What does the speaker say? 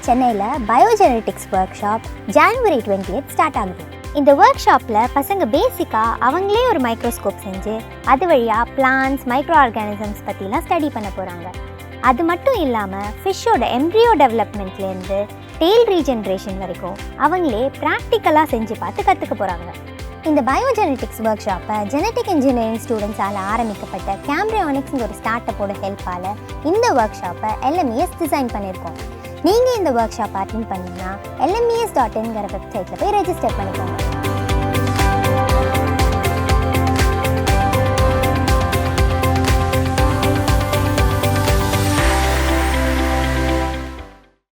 சென்னையில் பயோஜெனடிக்ஸ் work shop ஜனவரி 20th start ஆகுது. இந்த ஒர்க் ஷாப்பில் பசங்க பேசிக்காக அவங்களே ஒரு மைக்ரோஸ்கோப் செஞ்சு அது வழியாக பிளான்ட்ஸ், மைக்ரோ ஆர்கானிசம்ஸ் பற்றிலாம் ஸ்டடி பண்ண போகிறாங்க. அது மட்டும் இல்லாமல் ஃபிஷ்ஷோட எம்ப்ரியோ டெவலப்மெண்ட்லேருந்து டெய்ல் ரீஜென்ரேஷன் வரைக்கும் அவங்களே ப்ராக்டிக்கலாக செஞ்சு பார்த்து கற்றுக்க போகிறாங்க. இந்த பயோஜெனடிக்ஸ் ஒர்க் ஷாப்பை ஜெனட்டிக் இன்ஜினியரிங் ஸ்டூடெண்ட்ஸால் ஆரம்பிக்கப்பட்ட கேம்பிரியானிக்ஸ்ங்கிற ஒரு ஸ்டார்ட் அப்போட ஹெல்ப்பால் இந்த ஒர்க் ஷாப்பை LMES டிசைன் பண்ணியிருக்கோம். நீங்கள் இந்த ஒர்க் ஷாப் அட்டென்ட் பண்ணிங்கன்னா LMES.in வெப்சைட்டில் போய் ரெஜிஸ்டர் பண்ணிக்கோங்க.